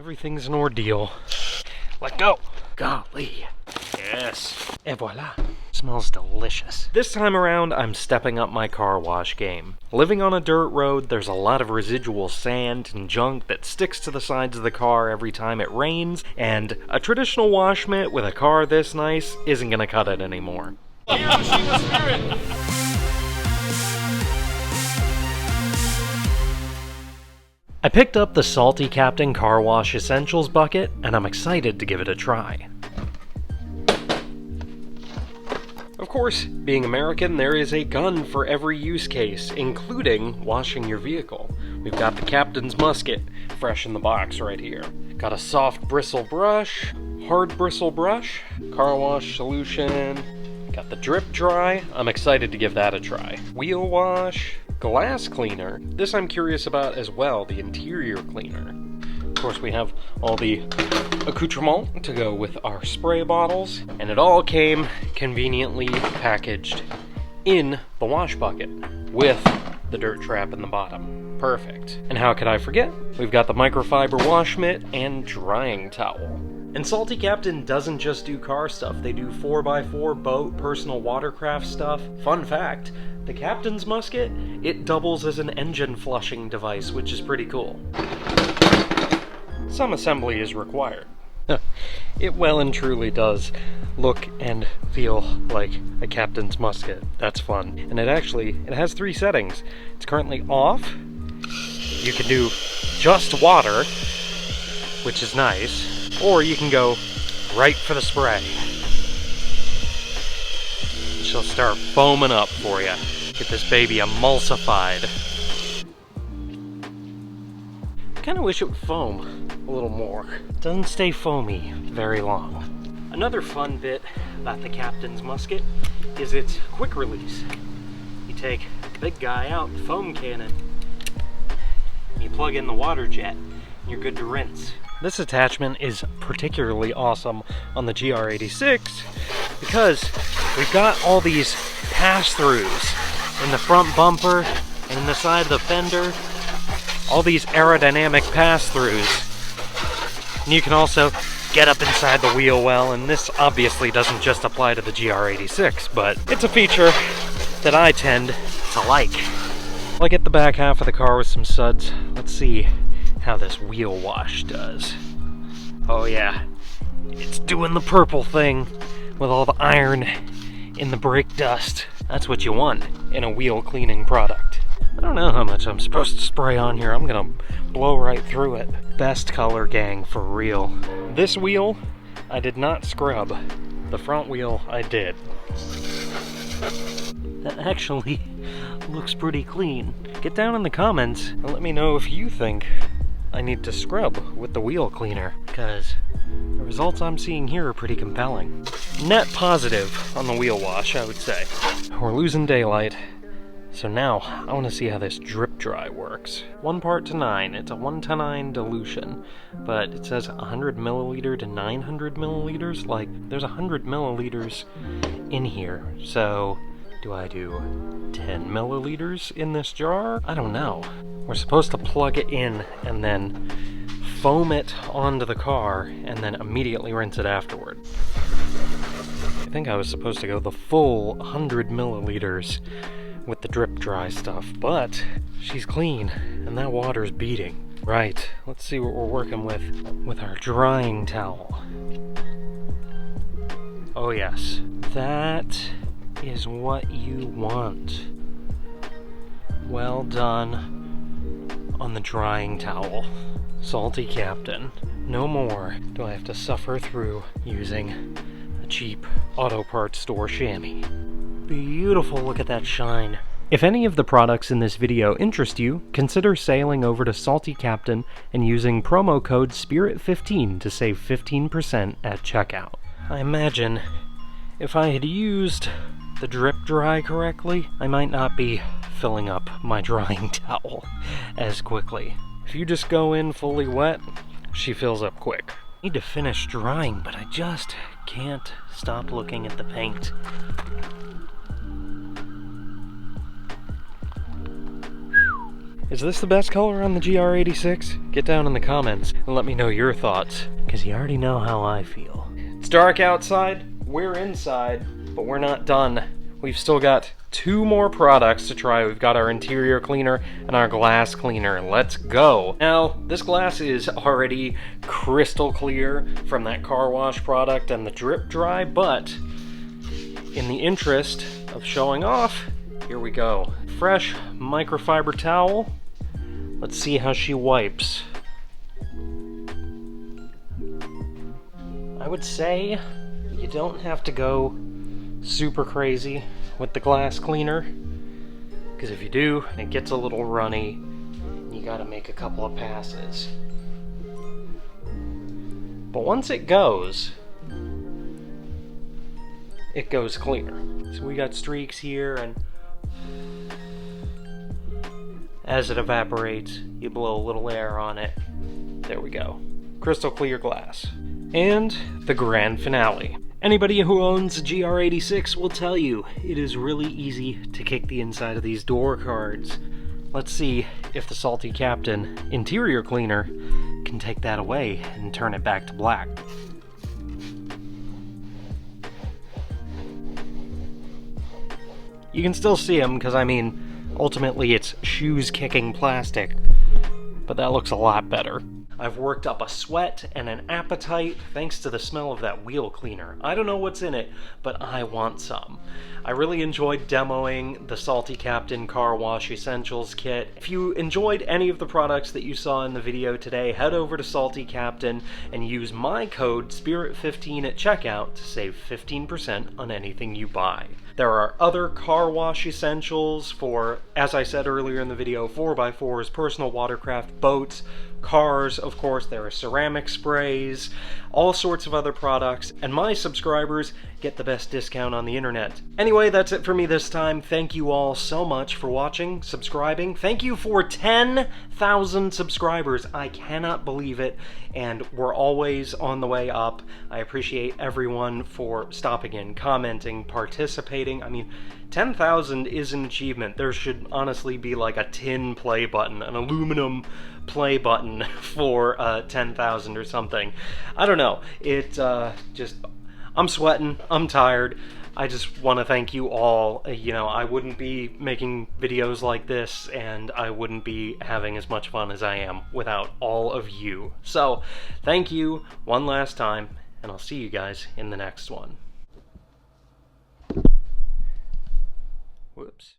Everything's an ordeal. Let go. Golly. Yes. Et voila. Smells delicious. This time around, I'm stepping up my car wash game. Living on a dirt road, there's a lot of residual sand and junk that sticks to the sides of the car every time it rains, and a traditional wash mitt with a car this nice isn't gonna cut it anymore. I picked up the Salty Captain Car Wash Essentials bucket, and I'm excited to give it a try. Of course, being American, there is a gun for every use case, including washing your vehicle. We've got the Captain's Musket, fresh in the box right here. Got a soft bristle brush, hard bristle brush, car wash solution, got the drip dry, I'm excited to give that a try. Wheel wash, glass cleaner, this I'm curious about as well, the interior cleaner. Of course we have all the accoutrement to go with our spray bottles, and it all came conveniently packaged in the wash bucket with the dirt trap in the bottom. Perfect. And how could I forget? We've got the microfiber wash mitt and drying towel. And Salty Captain doesn't just do car stuff, they do 4x4 boat, personal watercraft stuff. Fun fact, the Captain's Musket, it doubles as an engine flushing device, which is pretty cool. Some assembly is required. It well and truly does look and feel like a Captain's Musket. That's fun. And it has 3 settings. It's currently off. You can do just water, which is nice. Or you can go right for the spray. She'll start foaming up for you. Get this baby emulsified. Kinda wish it would foam a little more. Doesn't stay foamy very long. Another fun bit about the Captain's Musket is its quick release. You take the big guy out, the foam cannon, you plug in the water jet, and you're good to rinse. This attachment is particularly awesome on the GR86 because we've got all these pass-throughs in the front bumper and in the side of the fender. All these aerodynamic pass-throughs. And you can also get up inside the wheel well, and this obviously doesn't just apply to the GR86, but it's a feature that I tend to like. I'll get the back half of the car with some suds. Let's see how this wheel wash does. Oh yeah, it's doing the purple thing with all the iron in the brake dust. That's what you want in a wheel cleaning product. I don't know how much I'm supposed to spray on here. I'm gonna blow right through it. Best color, gang, for real. This wheel, I did not scrub. The front wheel, I did. That actually looks pretty clean. Get down in the comments and let me know if you think I need to scrub with the wheel cleaner, because the results I'm seeing here are pretty compelling. Net positive on the wheel wash, I would say. We're losing daylight. So now, I want to see how this drip dry works. 1 part to 9, it's a 1-to-9 dilution, but it says 100 milliliter to 900 milliliters, like there's 100 milliliters in here. So, do I do 10 milliliters in this jar? I don't know. We're supposed to plug it in and then foam it onto the car and then immediately rinse it afterward. I think I was supposed to go the full 100 milliliters with the drip dry stuff, but she's clean and that water's beating. Right, let's see what we're working with our drying towel. Oh yes, that is what you want. Well done on the drying towel. Salty Captain, no more do I have to suffer through using a cheap auto parts store chamois. Beautiful, look at that shine. If any of the products in this video interest you, consider sailing over to Salty Captain and using promo code SPIRIT15 to save 15% at checkout. I imagine if I had used the drip dry correctly, I might not be filling up my drying towel as quickly. If you just go in fully wet, she fills up quick. I need to finish drying, but I just can't stop looking at the paint. Is this the best color on the GR86? Get down in the comments and let me know your thoughts, because you already know how I feel. It's dark outside, we're inside, but we're not done. We've still got 2 more products to try. We've got our interior cleaner and our glass cleaner. Let's go. Now, this glass is already crystal clear from that car wash product and the drip dry, but in the interest of showing off, here we go. Fresh microfiber towel. Let's see how she wipes. I would say you don't have to go super crazy with the glass cleaner, because if you do, it gets a little runny. You gotta make a couple of passes. But once it goes clear. So we got streaks here, and as it evaporates, you blow a little air on it. There we go. Crystal clear glass. And the grand finale. Anybody who owns a GR86 will tell you it is really easy to kick the inside of these door cards. Let's see if the Salty Captain interior cleaner can take that away and turn it back to black. You can still see them, because I mean, ultimately it's shoes kicking plastic, but that looks a lot better. I've worked up a sweat and an appetite thanks to the smell of that wheel cleaner. I don't know what's in it, but I want some. I really enjoyed demoing the Salty Captain Car Wash Essentials kit. If you enjoyed any of the products that you saw in the video today, head over to Salty Captain and use my code SPIRIT15 at checkout to save 15% on anything you buy. There are other car wash essentials for, as I said earlier in the video, 4x4s, personal watercraft, boats, cars, of course. There are ceramic sprays, all sorts of other products, and my subscribers get the best discount on the internet. Anyway, that's it for me this time. Thank you all so much for watching, subscribing. Thank you for 10,000 subscribers. I cannot believe it, and we're always on the way up. I appreciate everyone for stopping in, commenting, participating. I mean, 10,000 is an achievement. There should honestly be like a tin play button, an aluminum play button for 10,000 or something. I don't know. I'm sweating. I'm tired. I just want to thank you all. You know, I wouldn't be making videos like this, and I wouldn't be having as much fun as I am without all of you. So, thank you one last time, and I'll see you guys in the next one. Whoops.